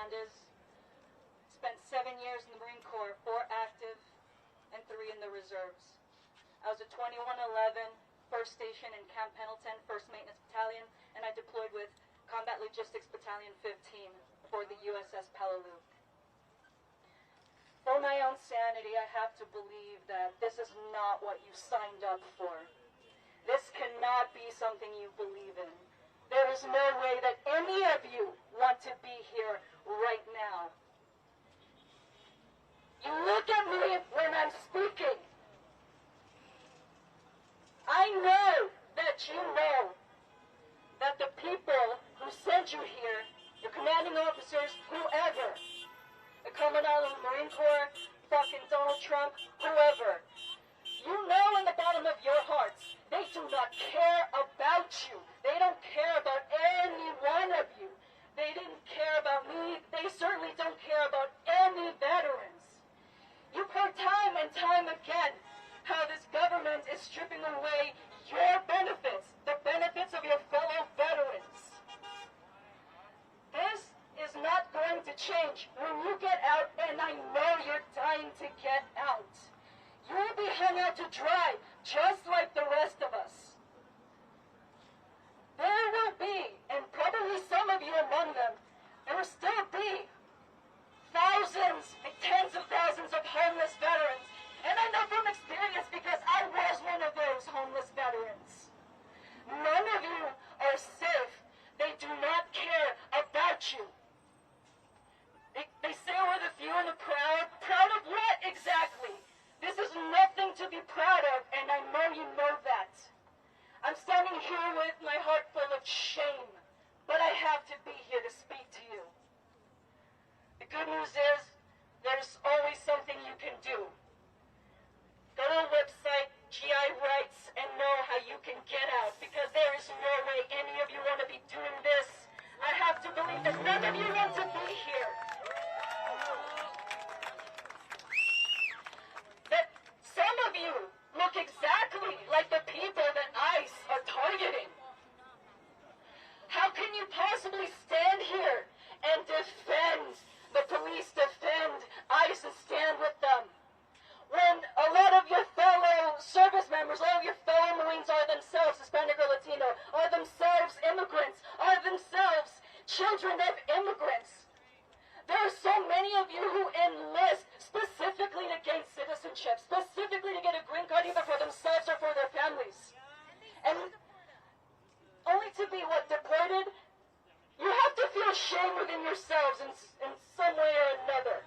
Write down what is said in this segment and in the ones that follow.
Hernandez. Spent 7 years in the Marine Corps, 4 active and 3 in the reserves. I was a 2111 First Station in Camp Pendleton, 1st Maintenance Battalion, and I deployed with Combat Logistics Battalion 15 for the USS Peleliu. For my own sanity, I have to believe that this is not what you signed up for. This cannot be something you believe in. There is no way that any of you want to be here right now. You look at me when I'm speaking. I know that you know that the people who sent you here, your commanding officers, whoever, the Commandant of the Marine Corps, fucking Donald Trump, whoever, you know in the bottom of your hearts, they do not care about you. They don't care about any one of you. They didn't care about me. They certainly don't care about any veterans. You've heard time and time again how this government is stripping away your benefits, the benefits of your fellow veterans. This is not going to change when you get out, and I know you're dying to get out. You will be hung out to dry, just like the rest of us. There will be, and probably some of you among them, there will still be thousands, tens of thousands of homeless veterans. And I know from experience because I was one of those homeless veterans. None of you are safe. They do not care about you. They say we're the few and the proud. Proud of what exactly? This is nothing to be proud of, and I know you know that. I'm standing here with my heart full of shame, but I have to be here to speak to you. The good news is, there's always something you can do. Go to the website, GI Rights, and know how you can get out, because there is no way any of you want to be doing this. I have to believe that none of you want to be here. That some of you look exactly like the people that ICE are targeting. How can you possibly stand here and defend the police, defend ICE, and stand with them, when a lot of your fellow service members, a lot of your fellow Marines are themselves Hispanic or Latino, are themselves immigrants, are themselves children of immigrants? There are so many of you who enlist specifically to gain citizenship, specifically to get a green card either for themselves or for their families. And only to be, deported? You have to feel shame within yourselves in some way or another.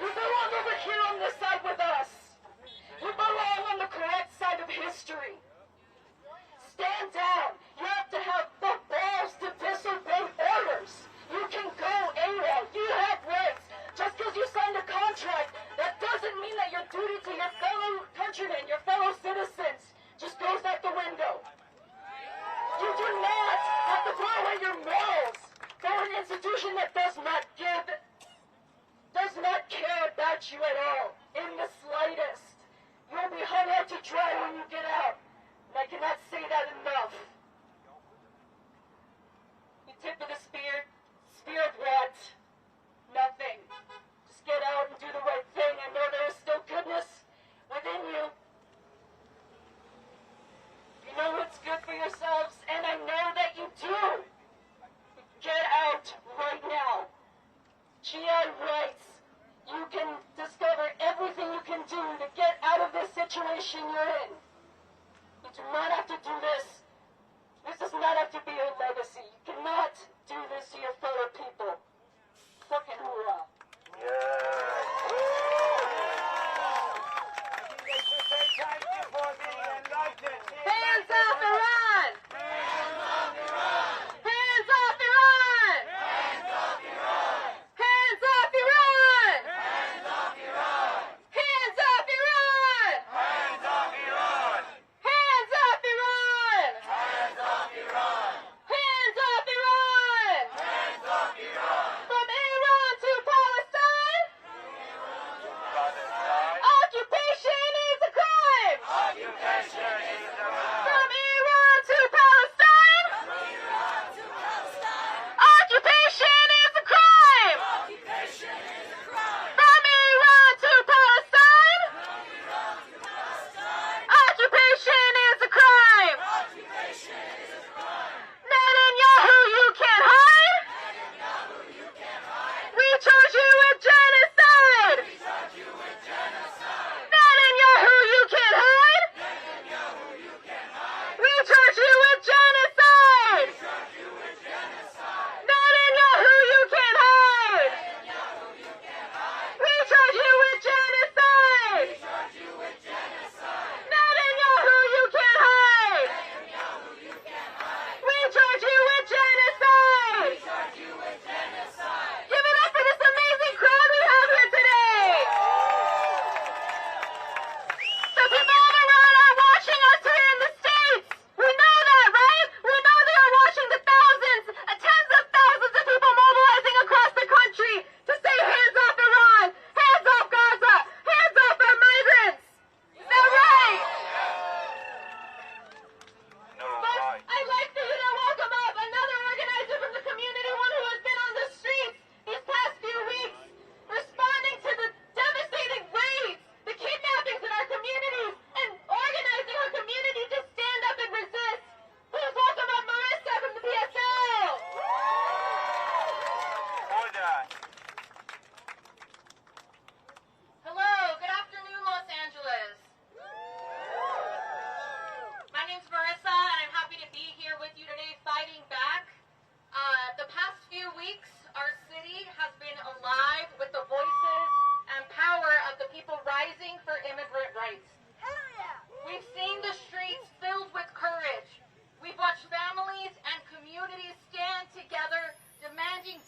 You belong over here on this side with us. You belong on the correct side of history. Stand down. You have to have the balls to disobey orders. You can go AWOL. You have rights. Just because you signed a contract, that doesn't mean that your duty to your fellow countrymen, your fellow citizens, just goes out the window. You do not have to throw away your morals for an institution that does not care about you at all, in the slightest. You'll be hung out to dry when you get out, and I cannot say that enough. You tip of the spear of what? Nothing. Just get out and do the right thing. I know there is still goodness within you. You know what's good for yourselves, and I know that you do. Get out right now. GI Rights. You can discover everything you can do to get out of this situation you're in. You do not have to do this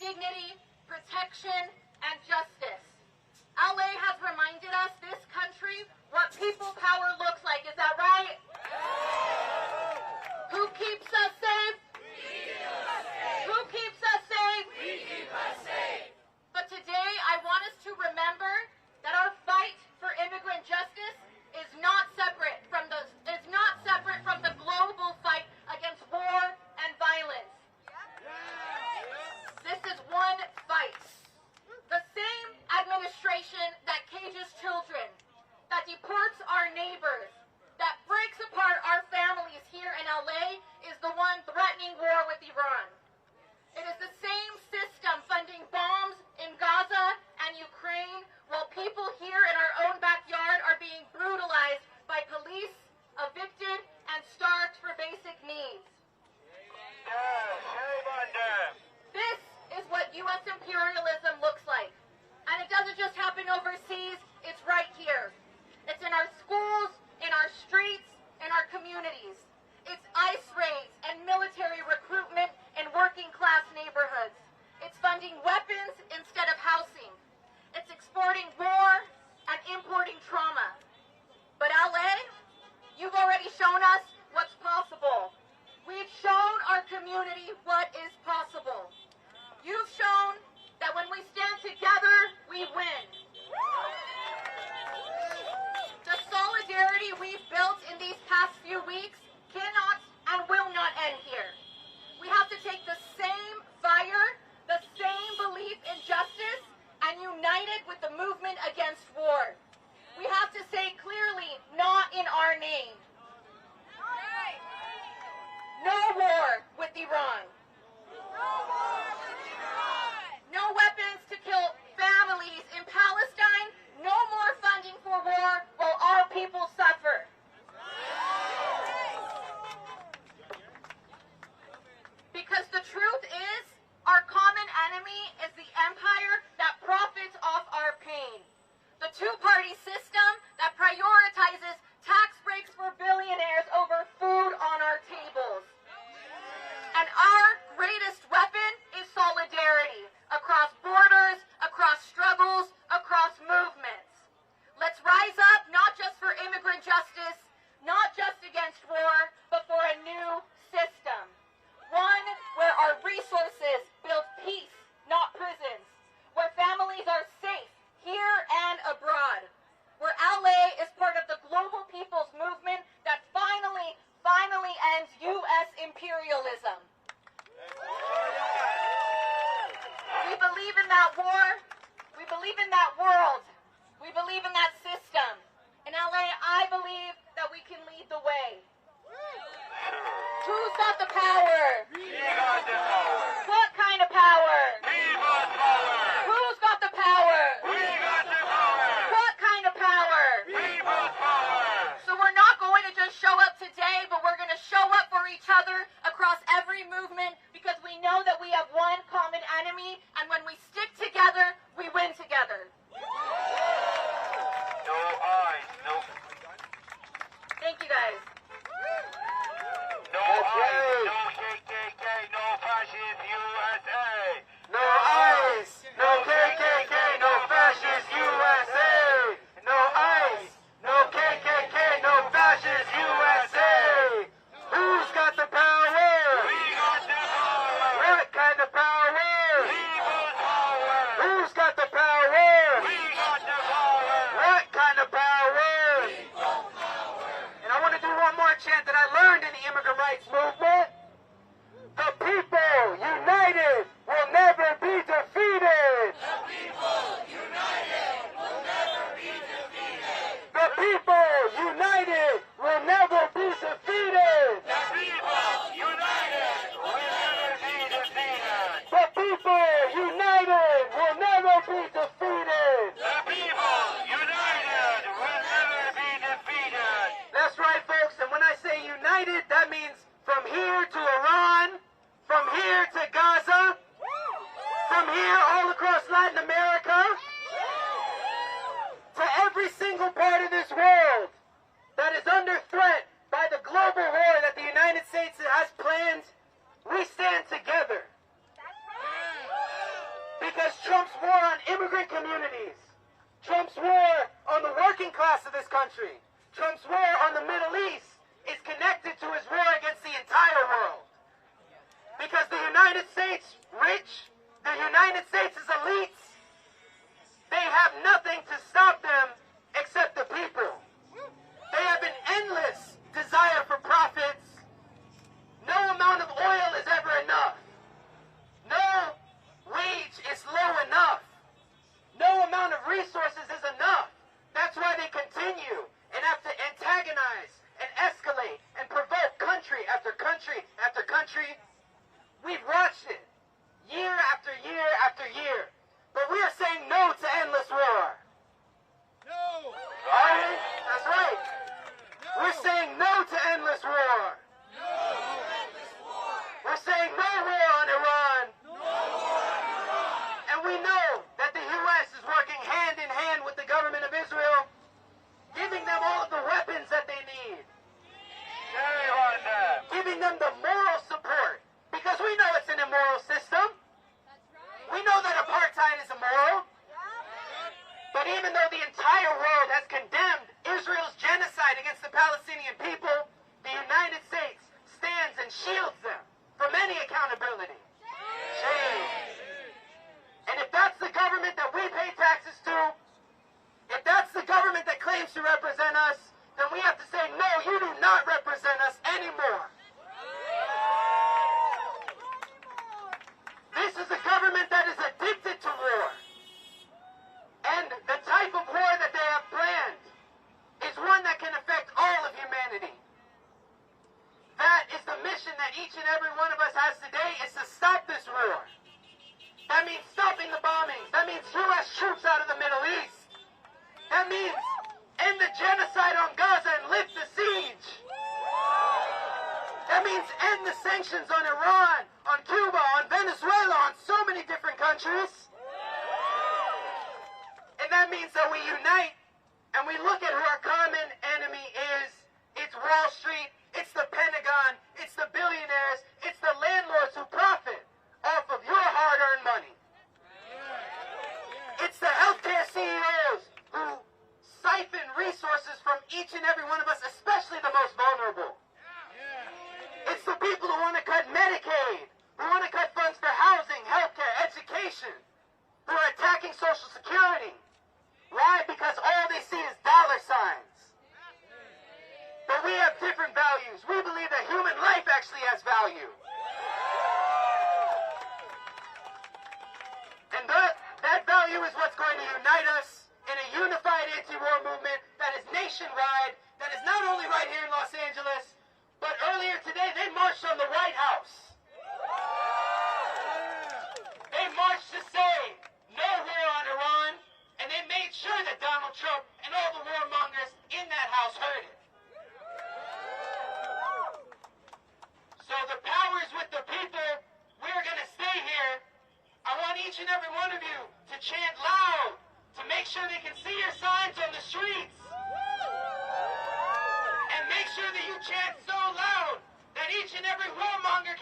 dignity, protection, and justice. LA has reminded us, this country, what people power looks like. Is that right? Who keeps us safe? We keep us safe. Who keeps us safe? We keep us safe. But today, I want us to remember that our fight for immigrant justice is not separate from the global fight against war and violence. This is one fight. The same administration that cages children, that deports our neighbors, that breaks apart our families here in LA is the one threatening war with Iran. It is the same system funding bombs in Gaza and Ukraine while people here in our own backyard are being brutalized by police, evicted, and starved for basic needs. This is what U.S. imperialism looks like. And it doesn't just happen overseas, it's right here. It's in our schools, in our streets, in our communities. It's ICE raids and military recruitment in working class neighborhoods. It's funding weapons instead of housing. It's exporting war and importing trauma. But LA, you've already shown us what's possible. We've shown our community what is possible. You've shown that when we stand together, we win. The solidarity we've built in these past few weeks cannot and will not end here. We have to take the same fire, the same belief in justice, and unite it with the movement against war. We have to say clearly, not in our name. No war with Iran. No weapons to kill families in Palestine. No more funding for war while our people suffer. Because the truth is, our common enemy is the empire that profits off our pain. The two-party system that prioritizes tax breaks for billionaires over food on our tables. And our greatest weapon is solidarity across borders, across struggles, across movements. Let's rise up not just for immigrant justice, not just against war, but for a new system. One where our resources build peace, not prisons. Where families are safe, here and abroad. Where LA is part of the global people's movement that finally ends U.S. imperialism. We believe in that war. We believe in that world. We believe in that system. In LA, I believe that we can lead the way. Who's got the power? We got the power. What kind of power? We got power. Who's got the power? We got the power. What kind of power? We got power. So we're not going to just show up today, but we're going to show up for each other across every movement because we know that we have one common enemy, and when we stick together, we win together. No eyes, no. Thank you guys. No eyes, no KKK, no fascist USA. No ICE, no KKK, no fascist USA. No ICE, no KKK, no fascist USA. Who's got the power? We got the power. What kind of power? We got power. Who's got the power? We got the power. What kind of power? And I want to do one more chant that I learned in the immigrant rights movement. The people united will never be defeated. The people united will never be defeated. The people united will never be defeated. The people united will never be defeated. The people united will never be defeated. The people united will never be defeated. That's right, folks. And when I say united, that means from here to Iran, from here to Gaza. glass of this country. Trump's war on the Middle East is connected to his war against the entire world. Because the United States rich, the United States' elites, they have nothing to stop them except the people. They have an endless desire for profits. No amount of oil is ever enough. No wage is low enough. No amount of resources is enough. That's why they continue and have to antagonize and escalate and provoke country after country after country. We've watched it year after year after year. But we are saying no to endless war. No! Are we? That's right. We're saying no to endless war. No! Endless war! We're saying no war on Iran. No war on Iran! And we know that the U.S. is working hand in hand with the government of Israel, giving them all of the weapons that they need. Giving them the moral support. Because we know it's an immoral system. We know that apartheid is immoral. But even though the entire world has condemned Israel's genocide against the Palestinian people, the United States stands and shields them from any accountability. Shame. And if that's the government that we pay taxes to, if that's the government that claims to represent us, then we have to say, no, you do not represent us anymore. This is a government that is addicted to war. And the type of war that they have planned is one that can affect all of humanity. That is the mission that each and every one of us has today, is to stop this war. That means stopping the bombings. That means U.S. troops out of the Middle East. That means end the genocide on Gaza and lift the siege. That means end the sanctions on Iran, on Cuba, on Venezuela, on so many different countries. And that means that we unite and we look at who our common enemy is. It's Wall Street, it's the Pentagon, it's the billionaires, it's the landlords who profit off of your hard-earned money. It's the healthcare CEOs who siphon resources from each and every one of us, especially the most vulnerable. It's the people who want to cut Medicaid, who want to cut funds for housing, healthcare, education, who are attacking Social Security. Why? Because all they see is dollar signs. But we have different values. We believe that human life actually has value. And that value is what's going to unite us in a unified anti-war movement that is nationwide, that is not only right here in Los Angeles, but earlier today they marched on the White House. They marched to say no war on Iran, and they made sure that Donald Trump and all the warmongers in that house heard it. So the power is with the people. We're going to stay here. I want each and every one of you to chant loud, to make sure they can see your signs on the streets. And make sure that you chant so loud that each and every warmonger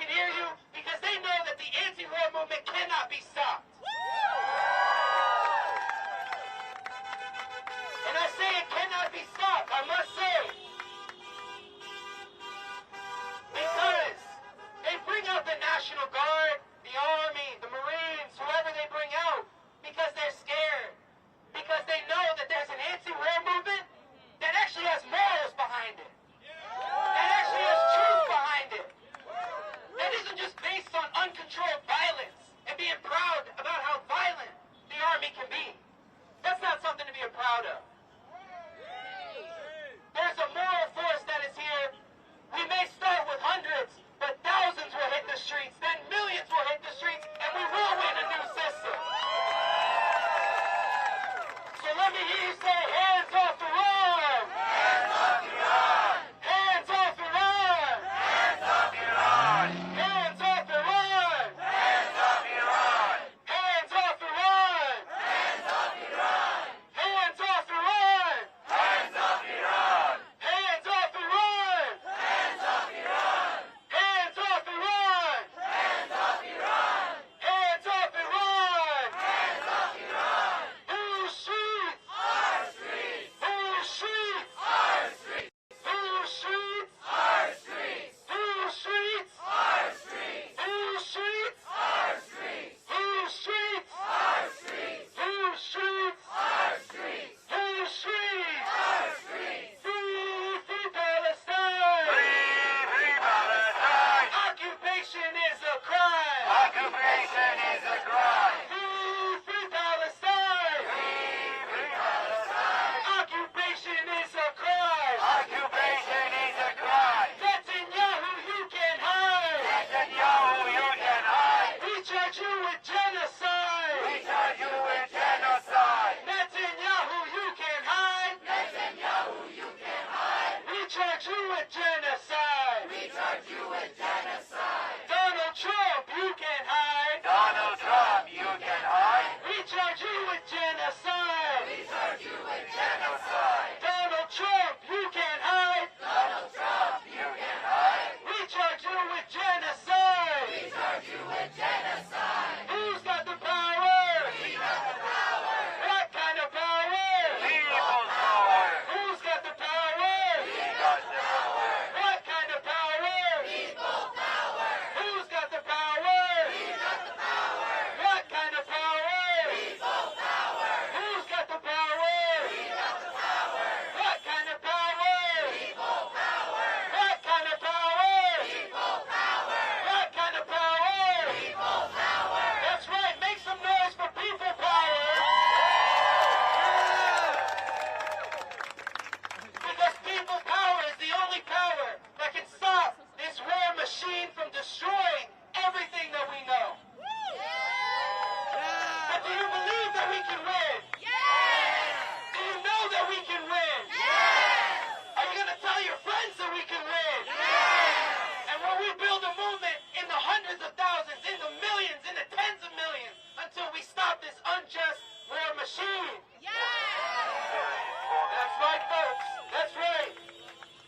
the movement in the hundreds of thousands, in the millions, in the tens of millions, until we stop this unjust war machine. That's right, folks. That's right.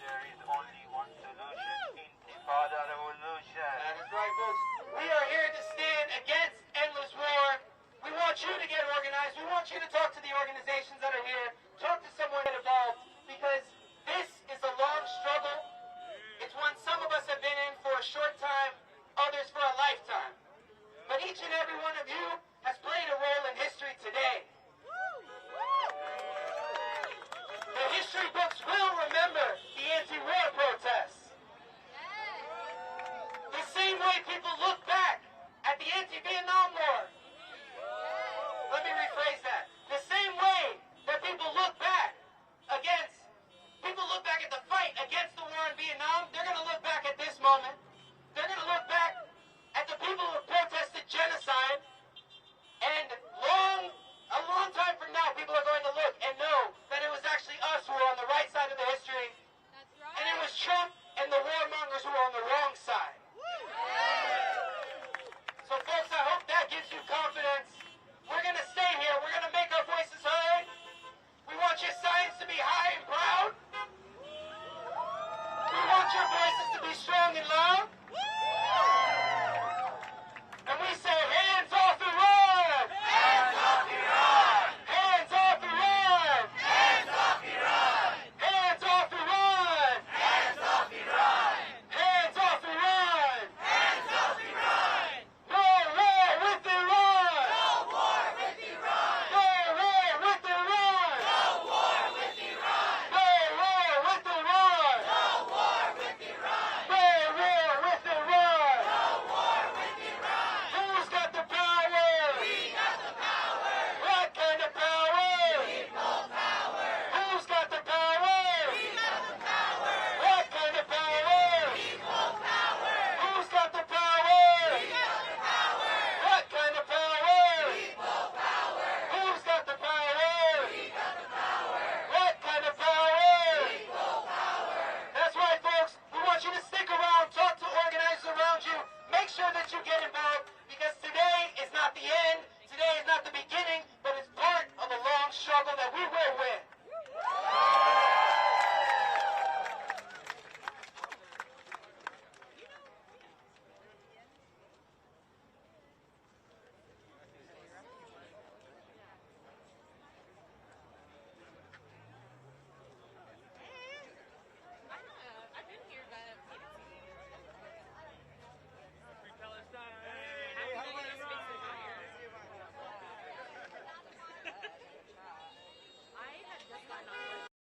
There is only one solution, Intifada revolution. That is right, folks. We are here to stand against endless war. We want you to get organized. We want you to talk to the organizations that are here. Talk to someone involved, because this is a long struggle. It's one some of us have been in for a short time, others for a lifetime. But each and every one of you has played a role in history today. The history books will remember the anti-war protests. The same way people look back at the anti-Vietnam War. Let me rephrase that. The same way that people look back at the fight against the war in Vietnam, they're going to look back at this moment. They're going to look back at the people who protested genocide. And a long time from now, people are going to look and know that it was actually us who were on the right side of the history. That's right. And it was Trump and the warmongers who were on the wrong side. So folks, I hope that gives you confidence. We're going to stay here. We're going to make our voices heard. We want your signs to be high and proud. We want your voices to be strong and loud. And we say, hands off Iran! Hands off Iran! Hands off Iran! Hands off Iran! Hands off Iran! Hands off Iran! Hands off Iran! Hands off Iran! No war with Iran! No war with Iran! No war with Iran! No war with Iran! No war with Iran! No war with Iran! No war with Iran! No war with Iran! Who's got the power? We got the power! What kind of power? People power! Who's got the power? We got the power! What kind of power? People power! Who's got the power? We got the power! What kind of power? People power! Who's got the power? We got the power! What kind of power? People power! That's right, folks. We want you to stick around, talk to organizers around you. Make sure that you get involved, because today is not the end. Today is not the beginning, but it's part of a long struggle that we will win.